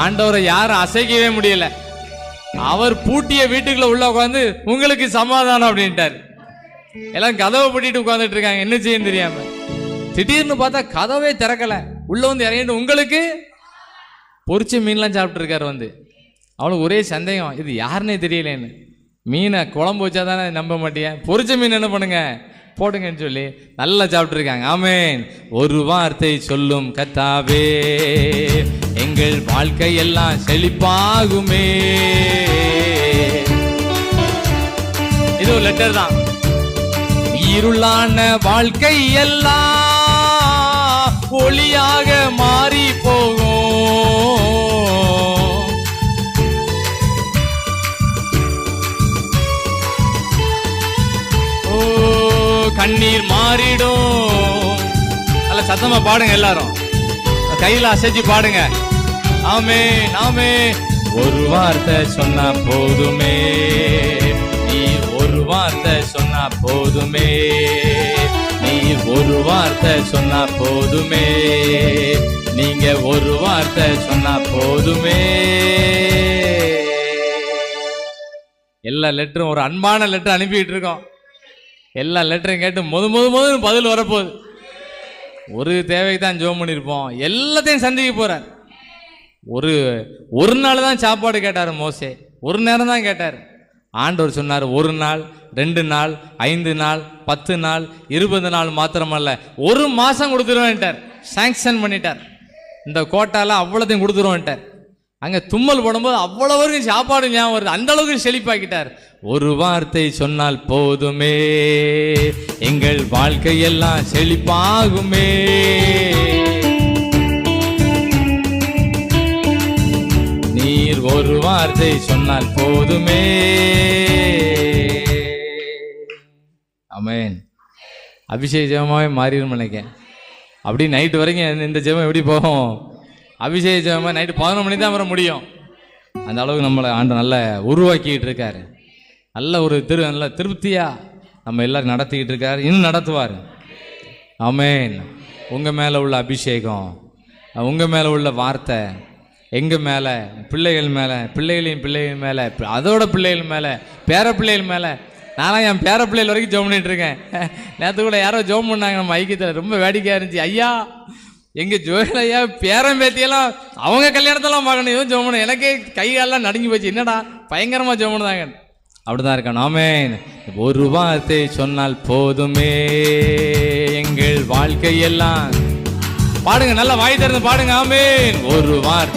ஆண்டவரை யாரும் அசைக்கவே முடியல. அவர் பூட்டிய வீட்டுக்குள்ள உள்ள உட்காந்து உங்களுக்கு சமாதானம் அப்படின்ட்டார். எல்லாம் கதவை பூட்டிட்டு உட்காந்துட்டு இருக்காங்க, என்ன செய்யன்னு தெரியாம. திடீர்னு பார்த்தா கதவே திறக்கல, உள்ள வந்து இறங்கிட்டு உங்களுக்கு பொரிச்ச மீன்லாம் சாப்பிட்டு இருக்காரு. வந்து அவளுக்கு ஒரே சந்தேகம், இது யாருன்னே தெரியலேன்னு. மீனை குழம்பு வச்சா தானே நம்ப மாட்டியா, பொரிச்ச மீன் என்ன பண்ணுங்க போடுங்கன்னு சொல்லி நல்லா சாப்பிட்டு இருக்காங்க. ஆமென். ஒரு வார்த்தை சொல்லும் கர்த்தாவே, எங்கள் வாழ்க்கை எல்லாம் செழிப்பாகுமே. இது ஒரு லெட்டர் தான். இருளான வாழ்க்கை எல்லாம் ஒளியாக மாறி போகும். ஓ, கண்ணீர் மாறிடும். நல்ல சத்தமா பாடுங்க, எல்லாரும் கையில அசைச்சு பாடுங்க. ஆமென், ஆமென். ஒரு வார்த்தை சொன்னா போதுமே, நீர் ஒரு வார்த்தை சொன்னா போதுமே, நீர் ஒரு வார்த்தை சொன்னா போதுமே, நீங்க ஒரு வார்த்தை சொன்னா போதுமே. எல்லா லெட்டரும் ஒரு அன்பான லெட்டர் அனுப்பிட்டு இருக்கோம். எல்லா லெட்டரும் கேட்டு முதல் பதில் வரப்போகுது. ஒரு தேவைக்கு தான் ஜெபம் பண்ணியிருப்போம், எல்லாத்தையும் சந்திக்க போறார். ஒரு நாள் தான் சாப்பாடு கேட்டார் மோசே, ஒரு நேரம் தான் கேட்டார். ஆண்டவர் சொன்னார், 1 நாள் 2 நாள் 5 நாள் 10 நாள் 20 நாள் மாத்திரமல்ல, 1 மாசம் கொடுத்துருவேன்ட்டார். சாங்ஷன் பண்ணிட்டார். இந்த கோட்டால அவ்வளோத்தையும் கொடுத்துருவேன்ட்டார். அங்கே தும்மல் போடும்போது அவ்வளவுக்கும் சாப்பாடு ஞாபகம் வருது, அந்த அளவுக்கு செழிப்பாக்கிட்டார். ஒரு வார்த்தை சொன்னால் போதுமே, எங்கள் வாழ்க்கையெல்லாம் செழிப்பாகுமே. நீர் ஒரு வார்த்தை சொன்னால் போதுமே. ஆமென். அபிஷேக ஜெபமாவே மாறிடும் நினைக்கிறேன். அப்படி நைட்டு வரைக்கும் இந்த ஜெபம் எப்படி போகும்? அபிஷேக ஜெபமாக நைட்டு 11 மணி தான் வர முடியும். அந்த அளவுக்கு நம்மளை ஆண்டு நல்லா உருவாக்கிட்டு இருக்காரு. நல்ல ஒரு நல்ல திருப்தியாக நம்ம எல்லாரும் நடத்திக்கிட்டு இருக்காரு, இன்னும் நடத்துவார். ஆமென். உங்கள் மேலே உள்ள அபிஷேகம், உங்கள் மேலே உள்ள வார்த்தை, எங்கள் மேலே, பிள்ளைகள் மேலே, பிள்ளைகள் மேலே, அதோட பிள்ளைகள் மேலே, பேர பிள்ளைகள் மேலே. நானும் என் பேர பிள்ளைகள் வரைக்கும் ஜெபம் பண்ணிட்டு இருக்கேன். நேற்று கூட யாரோ ஜெபம் பண்ணாங்க நம்ம ஐக்கியத்தில், ரொம்ப வேடிக்கையாக இருந்துச்சு. ஐயா, எங்கள் ஜோயில் ஐயா பேரன் பேத்தியெல்லாம் அவங்க கல்யாணத்தெல்லாம் பார்க்கணும், எதுவும் ஜெபம் பண்ண எனக்கே கைகாலெல்லாம் நடுங்கி போச்சு. என்னடா பயங்கரமாக ஜெபம் பண்ணாங்க. அப்படிதான் இருக்கணும். ஆமென். ஒரு வார்த்தை சொன்னால் போதுமே, எங்கள் வாழ்க்கையெல்லாம் பாடுங்க, நல்லா வாய் திறந்து பாடுங்க. ஆமென். ஒரு வார்த்தை